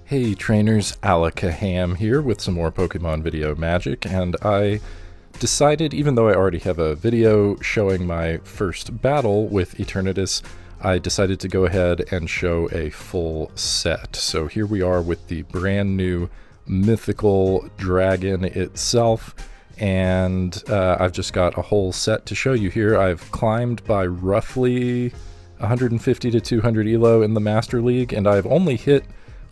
Hey trainers, Alakaham here with some more Pokemon video magic, and I decided, even though I already have a video showing my first battle with Eternatus, I decided to go ahead and show a full set. So here we are with the brand new mythical dragon itself, and I've just got a whole set to show you here. I've climbed by roughly 150 to 200 elo in the Master League, and I've only hit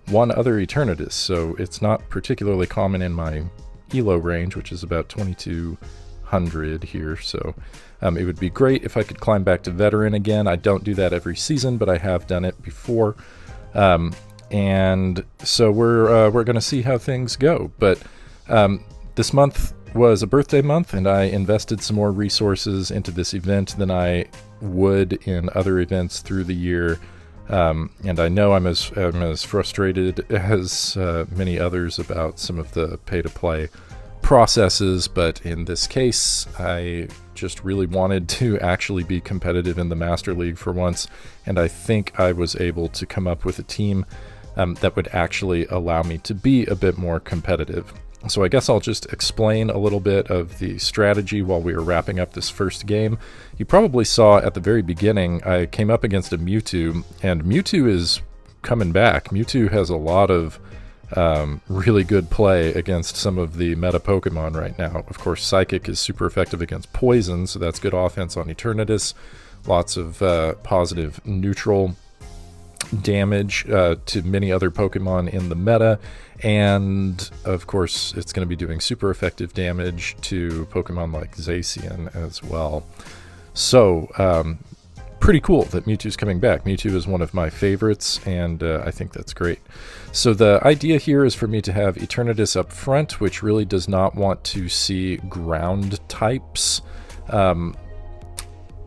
one other Eternatus, so it's not particularly common in my elo range, which is about 2200 here. So it would be great if I could climb back to veteran again. I don't do that every season, but I have done it before, and so we're going to see how things go. But this month was a birthday month, and I invested some more resources into this event than I would in other events through the year. And I know I'm as frustrated as many others about some of the pay-to-play processes, but in this case, I just really wanted to actually be competitive in the Master League for once, and I think I was able to come up with a team that would actually allow me to be a bit more competitive. So I guess I'll just explain a little bit of the strategy while we were wrapping up this first game. You probably saw at the very beginning I came up against a Mewtwo, and Mewtwo is coming back. Mewtwo has a lot of really good play against some of the meta Pokemon right now. Of course, Psychic is super effective against Poison, so that's good offense on Eternatus. Lots of positive neutral damage to many other Pokemon in the meta, and of course it's going to be doing super effective damage to Pokemon like Zacian as well. So pretty cool that Mewtwo's coming back. Mewtwo is one of my favorites, and I think that's great. So the idea here is for me to have Eternatus up front, which really does not want to see ground types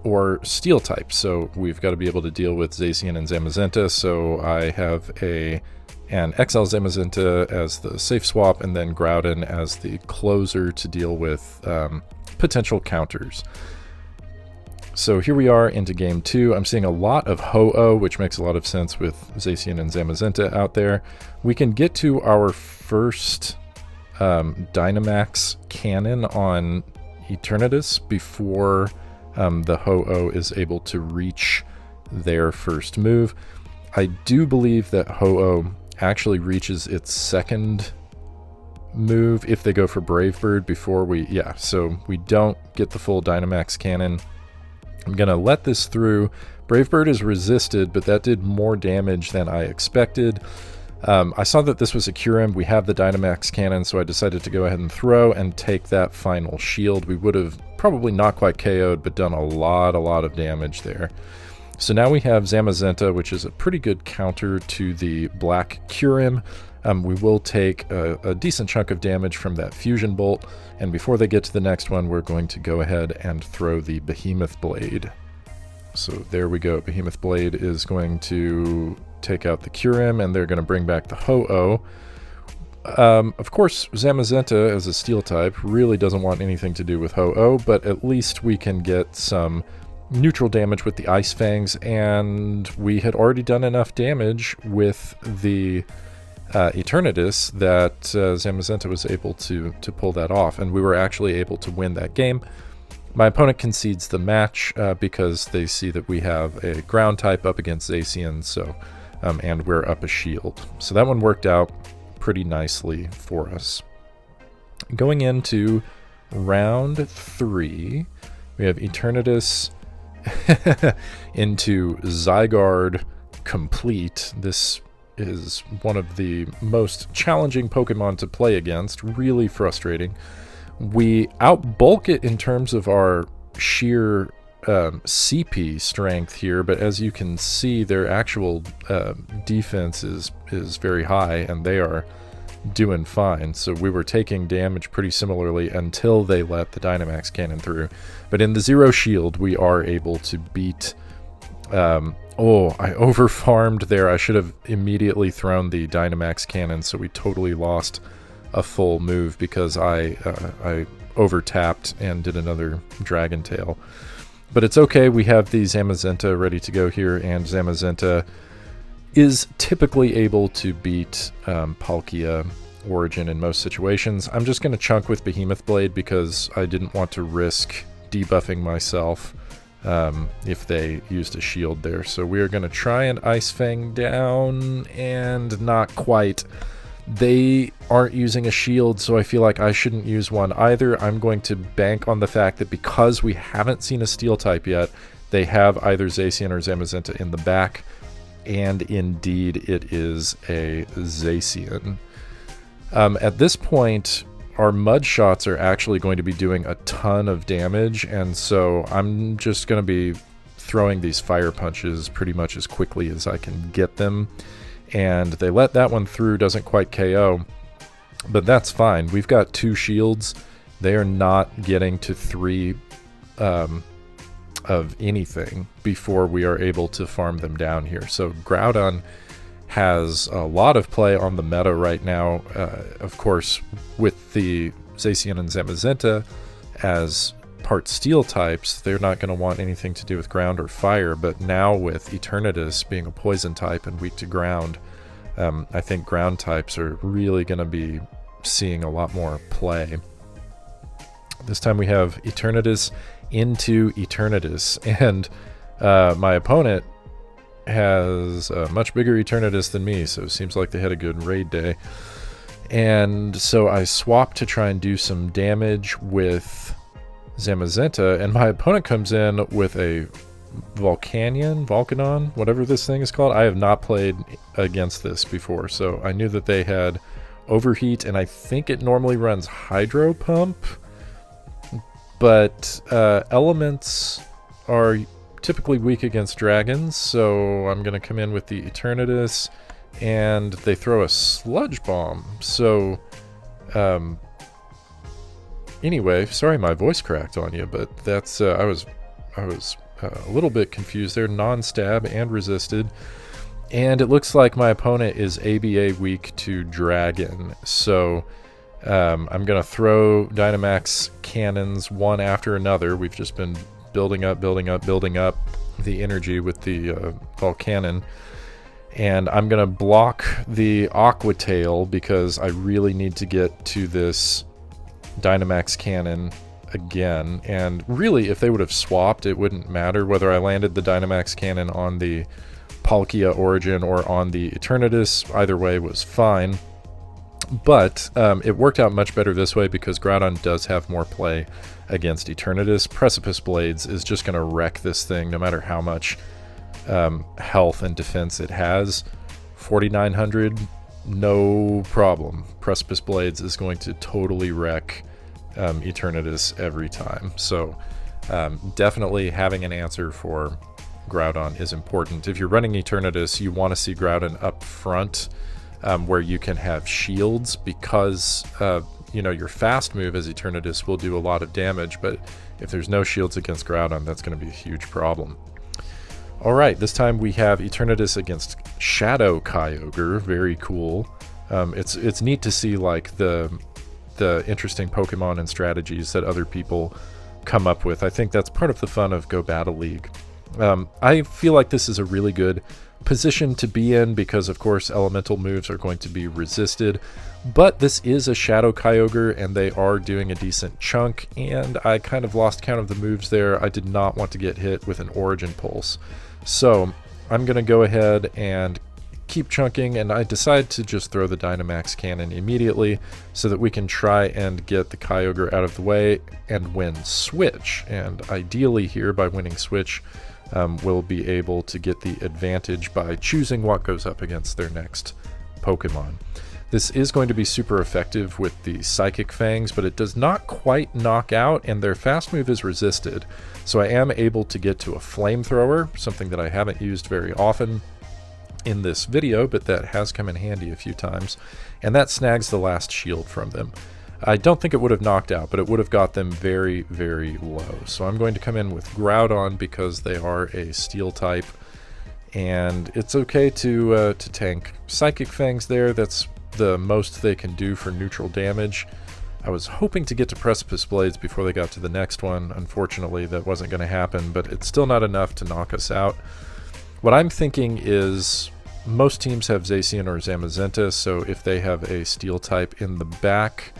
or steel types, so we've got to be able to deal with Zacian and Zamazenta. So I have an XL Zamazenta as the safe swap, and then Groudon as the closer to deal with potential counters. So here we are into game 2. I'm seeing a lot of Ho-Oh, which makes a lot of sense with Zacian and Zamazenta out there. We can get to our first Dynamax Cannon on Eternatus before the Ho-Oh is able to reach their first move. I do believe that Ho-Oh actually reaches its second move if they go for Brave Bird before so we don't get the full Dynamax Cannon. I'm gonna let this through. Brave Bird is resisted, but that did more damage than I expected. I saw that this was a Kyurem. We have the Dynamax Cannon, so I decided to go ahead and throw and take that final shield. We would have probably not quite KO'd, but done a lot of damage there. So now we have Zamazenta, which is a pretty good counter to the Black Kyurem. We will take a decent chunk of damage from that Fusion Bolt, and before they get to the next one, we're going to go ahead and throw the Behemoth Blade. So there we go. Behemoth Blade is going to take out the Kyurem, and they're going to bring back the Ho-Oh. Of course, Zamazenta as a steel type really doesn't want anything to do with Ho-Oh, but at least we can get some neutral damage with the Ice Fangs, and we had already done enough damage with the Eternatus that Zamazenta was able to pull that off, and we were actually able to win that game. My opponent concedes the match because they see that we have a ground type up against Zacian, so and we're up a shield. So that one worked out pretty nicely for us. Going into round 3, we have Eternatus into Zygarde complete. This is one of the most challenging Pokemon to play against, really frustrating. We outbulk it in terms of our sheer CP strength here, but as you can see, their actual defense is very high, and they are doing fine. So we were taking damage pretty similarly until they let the Dynamax Cannon through. But in the Zero Shield, we are able to beat... oh, I over-farmed there. I should have immediately thrown the Dynamax Cannon, so we totally lost a full move because I over-tapped and did another Dragon Tail. But it's okay, we have the Zamazenta ready to go here, and Zamazenta is typically able to beat Palkia Origin in most situations. I'm just going to chunk with Behemoth Blade because I didn't want to risk debuffing myself if they used a shield there. So we are going to try and Ice Fang down, and not quite. They aren't using a shield, so I feel like I shouldn't use one either. I'm going to bank on the fact that because we haven't seen a steel type yet, they have either Zacian or Zamazenta in the back, and indeed it is a Zacian. At this point, our mud shots are actually going to be doing a ton of damage, and so I'm just going to be throwing these fire punches pretty much as quickly as I can get them. And they let that one through, doesn't quite KO, but that's fine. We've got 2 shields. They are not getting to 3 of anything before we are able to farm them down here. So Groudon has a lot of play on the meta right now. Of course, with the Zacian and Zamazenta as part steel types, they're not going to want anything to do with ground or fire, but now with Eternatus being a poison type and weak to ground, I think ground types are really going to be seeing a lot more play. This time we have Eternatus into Eternatus, and my opponent has a much bigger Eternatus than me, so it seems like they had a good raid day. And so I swapped to try and do some damage with Zamazenta, and my opponent comes in with a Volcanon, whatever this thing is called. I have not played against this before, so I knew that they had Overheat, and I think it normally runs Hydro Pump, but elements are typically weak against dragons, so I'm going to come in with the Eternatus, and they throw a Sludge Bomb. So anyway, sorry my voice cracked on you, but that's I was a little bit confused there. Non-stab and resisted, and it looks like my opponent is ABA weak to dragon, so I'm gonna throw Dynamax cannons one after another. We've just been building up the energy with the Volcanon, and I'm gonna block the Aqua Tail because I really need to get to this Dynamax Cannon again. And really, if they would have swapped, it wouldn't matter whether I landed the Dynamax Cannon on the Palkia Origin or on the Eternatus. Either way was fine, but it worked out much better this way because Groudon does have more play against Eternatus. Precipice Blades is just going to wreck this thing no matter how much health and defense it has. 4900, no problem. Precipice Blades is going to totally wreck Eternatus every time. So definitely having an answer for Groudon is important. If you're running Eternatus, you want to see Groudon up front where you can have shields, because you know, your fast move as Eternatus will do a lot of damage, but if there's no shields against Groudon, that's going to be a huge problem. Alright, this time we have Eternatus against Shadow Kyogre. Very cool. It's neat to see like the interesting Pokemon and strategies that other people come up with. I think that's part of the fun of Go Battle League. I feel like this is a really good position to be in because, of course, elemental moves are going to be resisted, but this is a Shadow Kyogre and they are doing a decent chunk, and I kind of lost count of the moves there. I did not want to get hit with an Origin Pulse, so I'm going to go ahead and keep chunking, and I decide to just throw the Dynamax Cannon immediately so that we can try and get the Kyogre out of the way and win Switch. And ideally here, by winning Switch, we'll be able to get the advantage by choosing what goes up against their next Pokemon. This is going to be super effective with the Psychic Fangs, but it does not quite knock out, and their fast move is resisted. So I am able to get to a Flamethrower, something that I haven't used very often in this video, but that has come in handy a few times, and that snags the last shield from them. I don't think it would have knocked out, but it would have got them very, very low. So I'm going to come in with Groudon because they are a steel type, and it's okay to tank Psychic Fangs there. That's the most they can do for neutral damage. I was hoping to get to Precipice Blades before they got to the next one. Unfortunately, that wasn't going to happen, but it's still not enough to knock us out. What I'm thinking is most teams have Zacian or Zamazenta, so if they have a steel type in the back,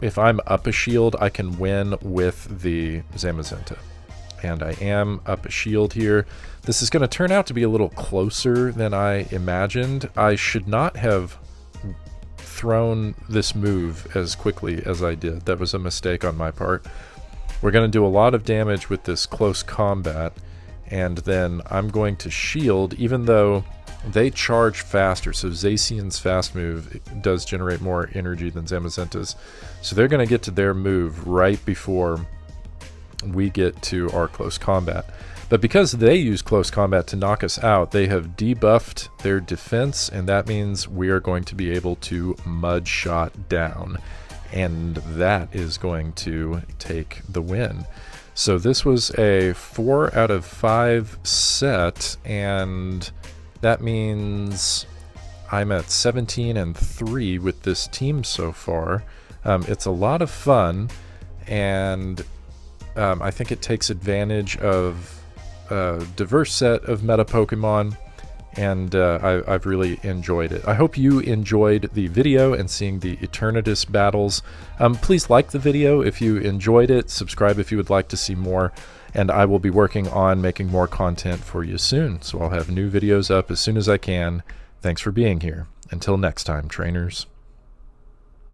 if I'm up a shield, I can win with the Zamazenta. And I am up a shield here. This is going to turn out to be a little closer than I imagined. I should not have thrown this move as quickly as I did. That was a mistake on my part. We're going to do a lot of damage with this close combat, and then I'm going to shield, even though they charge faster. So Zacian's fast move does generate more energy than Zamazenta's. So they're going to get to their move right before we get to our close combat. But because they use close combat to knock us out, they have debuffed their defense, and that means we are going to be able to mud shot down. And that is going to take the win. So this was a 4 out of 5 set, and that means I'm at 17-3 with this team so far. It's a lot of fun, and I think it takes advantage of a diverse set of meta Pokemon, and I've really enjoyed it. I hope you enjoyed the video and seeing the Eternatus battles. Please like the video if you enjoyed it, subscribe if you would like to see more, and I will be working on making more content for you soon. So I'll have new videos up as soon as I can. Thanks for being here. Until next time, trainers.